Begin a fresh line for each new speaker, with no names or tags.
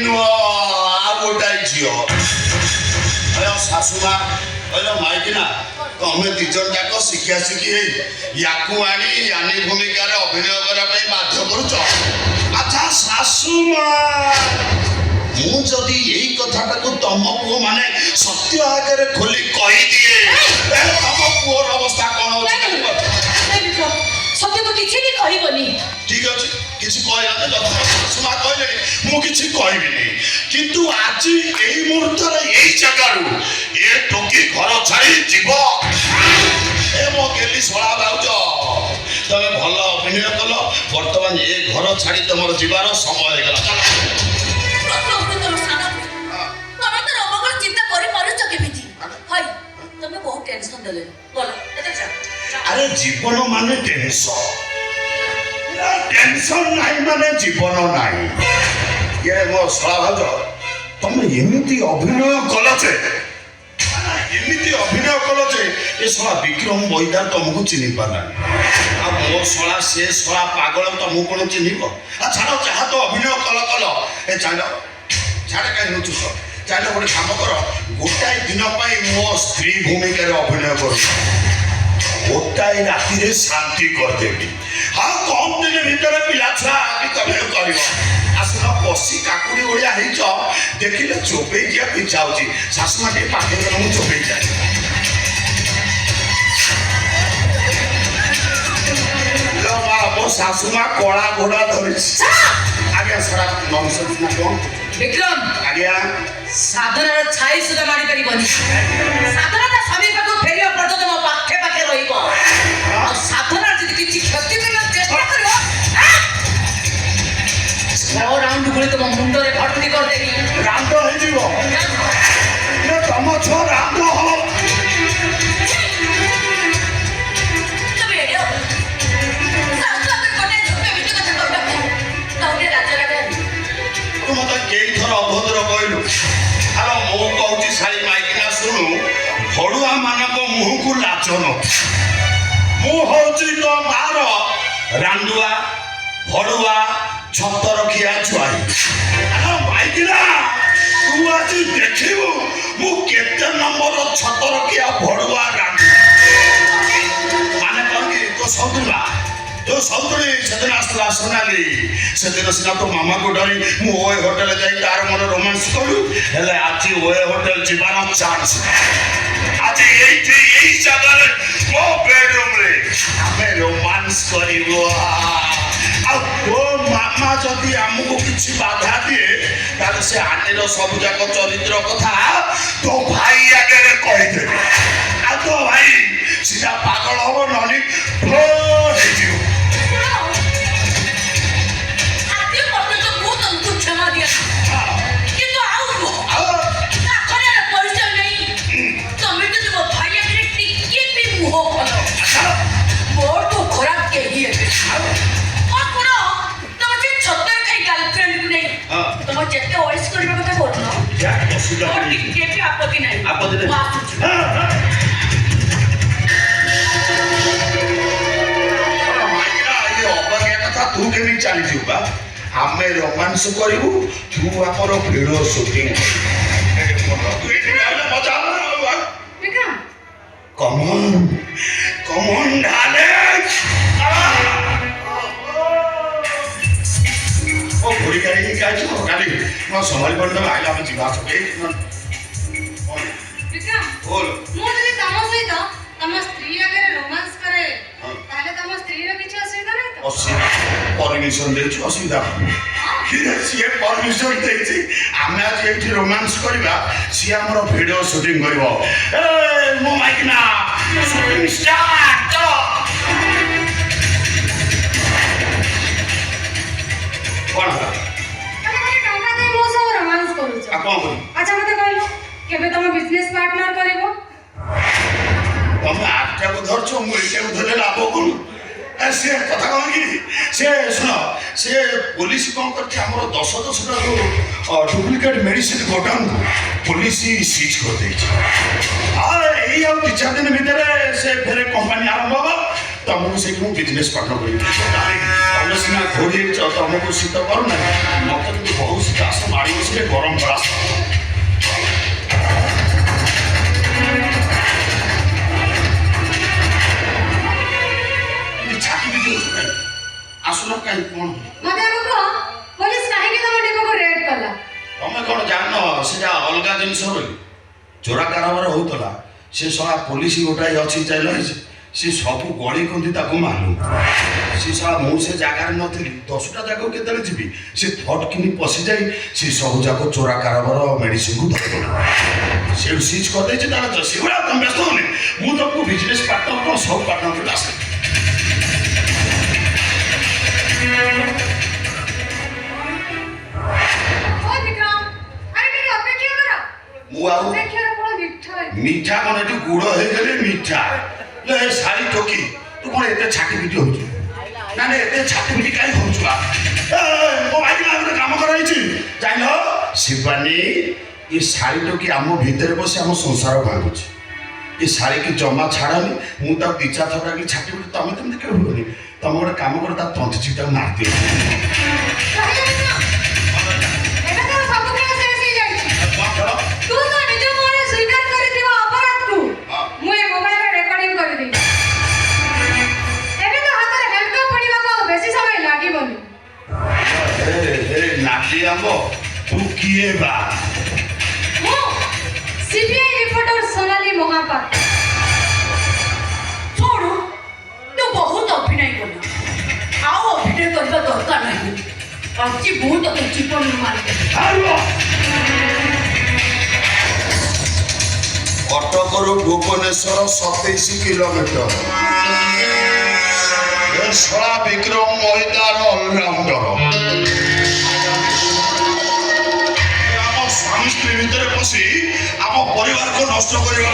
नुह आ गोटाए झील शाशुमा कहल माइकिना तमें दिज जाक शिखा शिखी या यानी भूमिकार अभिनय करने बाध्य करुच। अच्छा शाशुमा मुझे यही कथाटा को तुम पुओ माने सत्य आगे खोली कहीदिए तुम पुओर अवस्था कौन हो
सत्य तो किसी भी कहबनी।
ठीक अच्छे किसी शाशुमा कहले मु किसी कहबिनी किंतु आज यही मुहूर्त यही जगारू ये टोकी घर छाड़ी जीव ए मो गेली शला भाउज तमे भल अभिनय कल वर्तमान ये घर छाड़ी तुम जीवार समय हो गला। अरे जीवन माने टेंशन टेंशन नहीं माने जीवन नहीं ये मो शला भाउज तुम एमती अभिनय कल जे एमती अभिनय कल जे ये शला विक्रम मैदान तुमको चिन्ह पारा आ मो शला से शला पागल तुमको कौन चिन्ह छाड़ जहाँ तो अभिनय कल कल ए चाल छाड़ कहीं नुचुस चाल गोटे काम कर गोटाए दिन मो स्त्री भूमिकार अभिनय कर गोटाए राति शांति करदेवी। हाँ कम दिन भितर पिला छुआ तुम कर आसन बसी काकुड़ी भाया हो देखिले चोपे जिया इच्छा हो शाशुमा टे पाखे मुझे चोपे जाए मो शाशुमा कला घोड़ा धरी आज्ञा सारा नॉनसेंस ना कौन
विक्रम
आज्ञा
साधनार छाई सुधा मारी परिबनी साधनार स्वामी पाखु फेरिया पर्यंत मो पाखे पाखे रहिबो आ साधनार जदि किछि क्षति करबा चेष्टा करियो मो राउंड गुली तो मुंड रे भर्ती कर देगी
राउंड हो जीवो ये तम छो राउंड हो
तबे एडो साधना कर कोने झुके बिटु कथा करबा तौरे राजा राजा
तू मत कई थर अभद्र कहलु आरो मो कहूची सारी माइकिना सुनु भड़ुआ मानक मुह को लाचन मु होची तो मार रांडुआ भड़ुआ छत रखिया छुआई आरो माइकिना तू आज देखिबु मु केते नंबर छत रखिया भड़ुआ रांडुआ माने कौन की तो सौदुला तो सौदुली सेदिन आसला सोनाली सेदिन सिना तो मामा को डरी मु ओए होटल जाई तार मोर रोमांस करू हेले आज ओए होटल जीवाना चांस आज यही जगह मो बेडरूम रे हमें रोमांस करिवो आ तो मामा जदि हमको किछि बाधा दिए ताले से आनेर सब जाक चरित्र कथा तो भाई आगे कहि दे आ तो भाई सीधा पागल हो ननी हो हे जीव
क्षमा दिया किंतु आओ आखरे परिचय नहीं तमे तो तुम भाई आगे टिके भी मुंह खोलो मोर तो खराब के ही है और कोन तुम जे छतर खाई गर्लफ्रेंड को नहीं तुम जेते वॉइस करबे कथा करनो
क्या असुविधा
और टिके भी आपत्ति नहीं
आपत्ति ये अबगे कथा तू केमी चली जीवा आमे रोमांस करू तू आमर वीडियो शूटिंग मजा
विक्रम
कमन ढाले ओ घोड़ी गाड़ी की काय छो गाड़ी न संभाल बंद आइला हम जीवा सब
विक्रम
बोल
मो जदी तम सहित तम स्त्री आगे रोमांस करे ताले तम स्त्री रो किछ असुविधा नै तो
परमिशन दे असुविधा सी परमिशन दे आम आज ये रोमांस करवा सी आम वीडियो शूटिंग कर मो माइकिना शूटिंग स्टार्ट कौन
रोमांस करूछ
आ कौन करी
अच्छा मते कहलो केबे तुम बिजनेस पार्टनर करबो
तुम आठटा को धरछो मु एटा को धरले लाभ कोन से कथा कौन कि से सुन से पुलिस कौन करछि हमर 10 टा duplicate medicine godown police seize कर दे और यही आ 2-4 दिन भीतर से फेरे कंपनी आरंभ होगा तुमको से बिजनेस पार्टनर कर तुम सीना घोड़ी तुमको शीत कर ना मत बहुत शीत आस माड़ी बस କ'ଣ ଜାଣିନ ସେଟା ଅଲଗା ଜିନିଷ ବୋଲି ଚୋରା କାରବାର ହଉଥିଲା ସେ ଶଳା ପୋଲିସ ଗୋଟାଏ ଅଛି ଚାଲ ହେଇଛି ସେ ସବୁ ଗଳି କନ୍ଦି ତାକୁ ମାଲୁମ ସେ ଶଳା ମୁଁ ସେ ଜାଗାରେ ନଥିଲି 10ଟା ଜାଗାକୁ କେତେବେଳେ ଯିବି ସେ ଫଟ୍ କିନି ପଶିଯାଇ ସେ ସବୁ ଯାକ ଚୋରା କାରବାର ମେଡିସିନକୁ ଧରିଦେଲା ସେଠୁ ସିଜ୍ କରିଦେଇଛି ତାର ସେଗୁଡ଼ା ତମେ ବ୍ୟସ୍ତ ହଉନି ମୁଁ ତମକୁ ବିଜନେସ୍ ପାର୍ଟନର କ'ଣ ସବୁ ପାର୍ଟନର ଆସେ ମୁଁ ଆଉ ମିଠା କ'ଣ ଏଠି ଗୁଡ଼ ହେଇଗଲେ ମିଠା ଏ ଶାଢ଼ୀ ଟୋକି ତୁ କ'ଣ ଏତେ ଛାଟି ପିଟି ହଉଛୁ ନା ଏତେ ଛାଟି ପିଟି କାହିଁ ହଉଛୁ ମୋ ଭାଇ ଗୋଟେ କାମ କରାଇଛି ଜାଣିଲ ଶିବାନୀ ଏ ଶାଢ଼ୀ ଟୋକି ଆମ ଭିତରେ ବସି ଆମ ସଂସାର ଭାଙ୍ଗୁଛି ଏ ଶାଢ଼ୀକି ଜମା ଛାଡ଼ନି ମୁଁ ତାକୁ 2-4 ଥର କି ଛାଟି ପିଟି ତମେ କେମିତି କେଉଁନି ତମେ ଗୋଟେ କାମ କର ତା ତଣ୍ଟି ଚିଟାକୁ ମାରିଦିଅ ନାଟି ଆମ୍ବ ତୁ କିଏ ବା
सीबीआई रिपोर्टर सोनाली महापात्र
छोड़ू तू बहुत अभिनय कलु आओ अभिनय करबा दरकार नहीं आज बहुत तो जीवन मार
कटकरू भुवनेश्वर 27 किलोमीटर शला विक्रम मैदान अलराउंडर स्वामी स्त्री भितर बसी आम परिवार को नष्ट करने